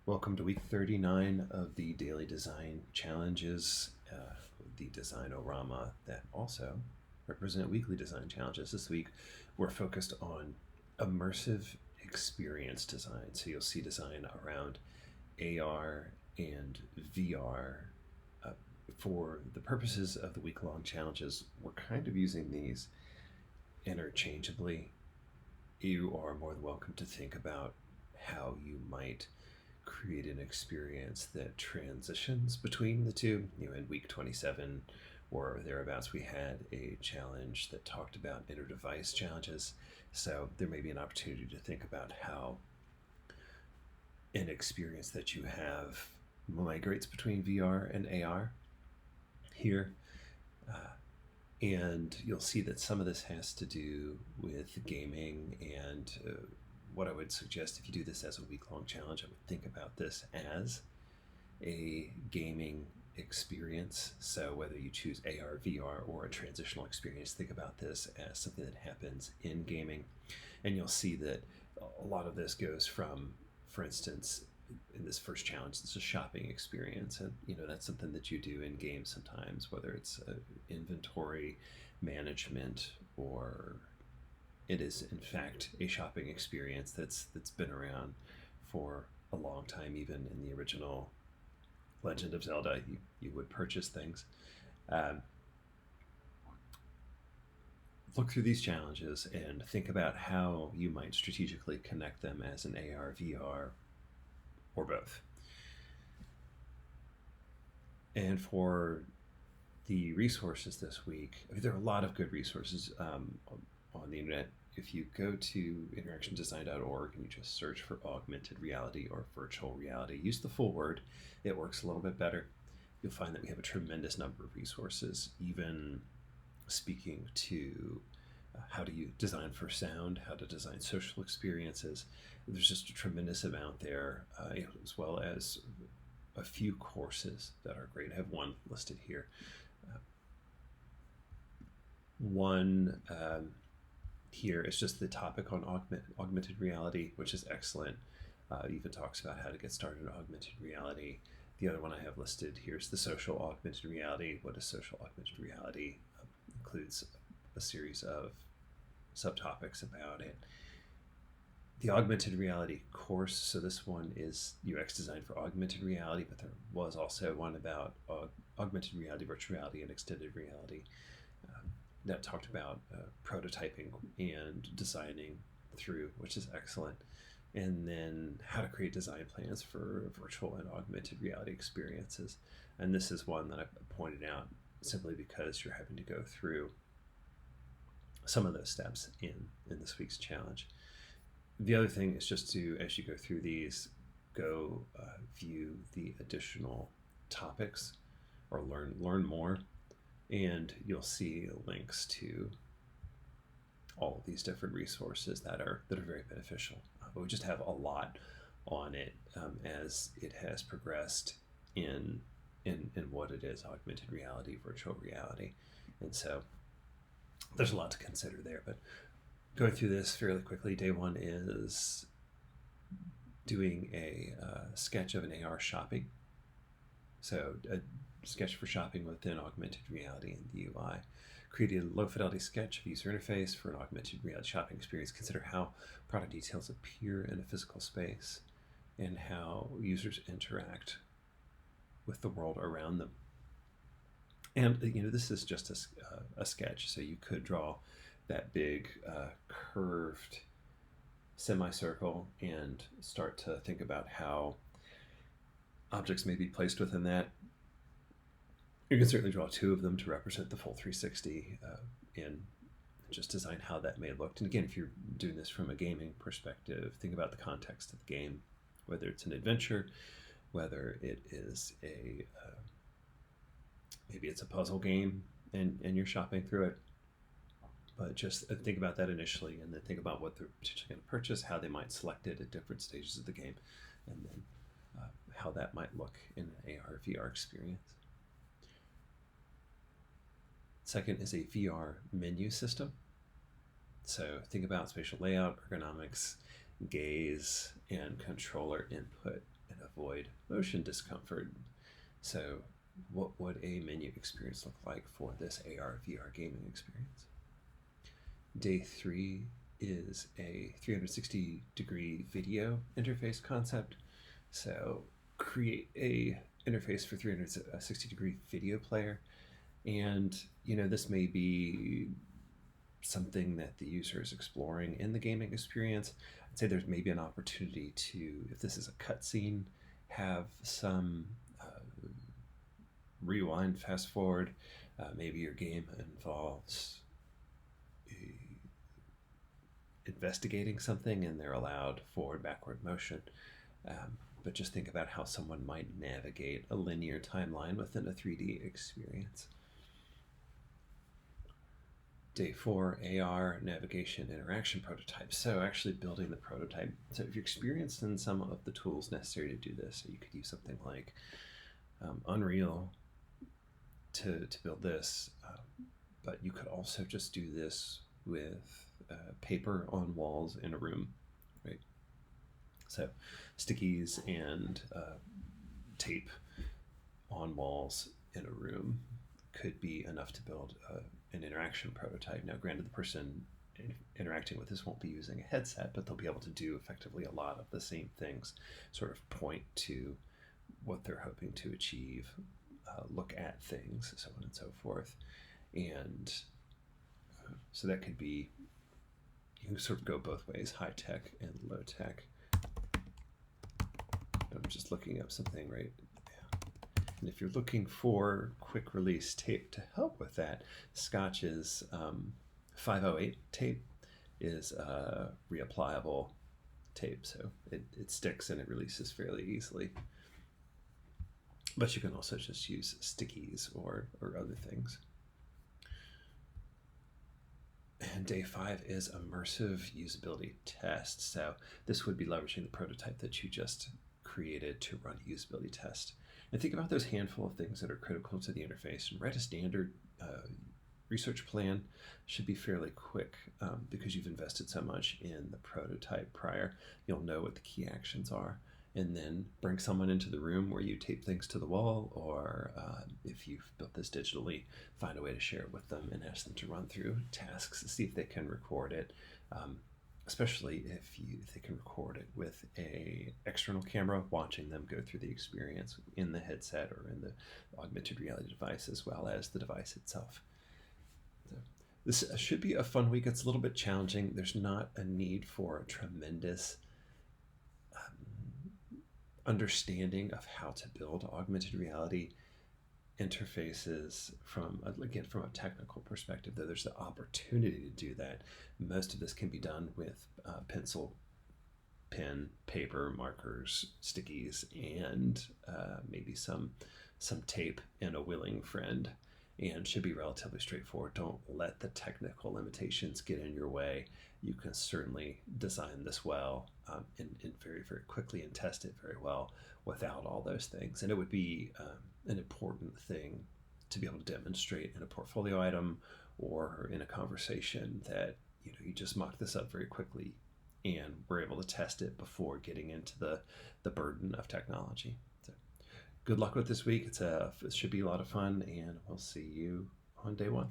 Welcome to week 39 of the Daily Design Challenges, the Design-O-Rama that also represent weekly design challenges. This week, we're focused on immersive experience design. So you'll see design around AR and VR. For the purposes of the week-long challenges, we're kind of using these interchangeably. You are more than welcome to think about how you might create an experience that transitions between the two. In week 27 or thereabouts, we had a challenge that talked about inter-device challenges. So there may be an opportunity to think about how an experience that you have migrates between VR and AR here. And you'll see that some of this has to do with gaming and what I would suggest if you do this as a week-long challenge, I would think about this as a gaming experience. So whether you choose AR, VR, or a transitional experience, think about this as something that happens in gaming. And you'll see that a lot of this goes from, for instance, in this first challenge, it's a shopping experience. And, that's something that you do in games sometimes, whether it's inventory management or it is in fact a shopping experience that's been around for a long time. Even in the original Legend of Zelda, you would purchase things. Look through these challenges and think about how you might strategically connect them as an AR, VR, or both. And for the resources this week, there are a lot of good resources on the internet. If you go to interactiondesign.org and you just search for augmented reality or virtual reality, use the full word, it works a little bit better. You'll find that we have a tremendous number of resources, even speaking to how to design for sound, how to design social experiences. There's just a tremendous amount there, as well as a few courses that are great. I have one listed here. One here is just the topic on augmented reality, which is excellent. Even talks about how to get started in augmented reality. The other one I have listed here is the social augmented reality. What is social augmented reality? Includes a series of subtopics about it. The augmented reality course, so this one is UX design for augmented reality, but there was also one about augmented reality, virtual reality, and extended reality that talked about prototyping and designing through, which is excellent. And then how to create design plans for virtual and augmented reality experiences. And this is one that I pointed out simply because you're having to go through some of those steps in this week's challenge. The other thing is just to, as you go through these, go view the additional topics or learn more, and you'll see links to all of these different resources that are very beneficial. But we just have a lot on it as it has progressed in what it is, augmented reality, virtual reality. And so there's a lot to consider there, but going through this fairly quickly, day one is doing a sketch of an AR shopping. So a sketch for shopping within augmented reality in the UI. Create a low-fidelity sketch of user interface for an augmented reality shopping experience. Consider how product details appear in a physical space and how users interact with the world around them. And this is just a sketch, so you could draw that big curved semicircle and start to think about how objects may be placed within that. You can certainly draw two of them to represent the full 360 and just design how that may look. And again, if you're doing this from a gaming perspective, think about the context of the game, whether it's an adventure, whether it is maybe it's a puzzle game and you're shopping through it. But just think about that initially, and then think about what they're potentially going to purchase, how they might select it at different stages of the game, and then how that might look in an AR, VR experience. Second is a VR menu system. So think about spatial layout, ergonomics, gaze, and controller input in a avoid motion discomfort. So what would a menu experience look like for this AR VR gaming experience? Day 3 is a 360-degree video interface concept. So create a interface for 360-degree video player. And, this may be something that the user is exploring in the gaming experience. I'd say there's maybe an opportunity to, if this is a cutscene, have some rewind, fast forward. Maybe your game involves investigating something and they're allowed forward, backward motion. But just think about how someone might navigate a linear timeline within a 3D experience. Day 4, AR navigation interaction prototype. So actually building the prototype. So if you're experienced in some of the tools necessary to do this, so you could use something like Unreal to build this, but you could also just do this with paper on walls in a room, right? So stickies and tape on walls in a room could be enough to build an interaction prototype. Now, granted, the person interacting with this won't be using a headset, but they'll be able to do effectively a lot of the same things, sort of point to what they're hoping to achieve, look at things, so on and so forth. And so that could be, you can sort of go both ways, high tech and low tech. I'm just looking up something right now. And if you're looking for quick release tape to help with that, Scotch's 508 tape is a reapplicable tape, so it sticks and it releases fairly easily. But you can also just use stickies or other things. And day 5 is immersive usability test. So this would be leveraging the prototype that you just created to run a usability test. And think about those handful of things that are critical to the interface and write a standard research plan. Should be fairly quick because you've invested so much in the prototype prior. You'll know what the key actions are. And then bring someone into the room where you tape things to the wall, or if you've built this digitally, find a way to share it with them and ask them to run through tasks to see if they can record it, especially if they can record it with a external camera watching them go through the experience in the headset or in the augmented reality device, as well as the device itself. So this should be a fun week. It's a little bit challenging. There's not a need for a tremendous understanding of how to build augmented reality interfaces from a technical perspective, though there's the opportunity to do that. Most of this can be done with pencil, pen, paper, markers, stickies, and maybe some tape and a willing friend, and should be relatively straightforward. Don't let the technical limitations get in your way. You can certainly design this well and very, very quickly and test it very well without all those things. And it would be an important thing to be able to demonstrate in a portfolio item or in a conversation that you just mocked this up very quickly and were able to test it before getting into the burden of technology. So good luck with this week. It should be a lot of fun, and we'll see you on day 1.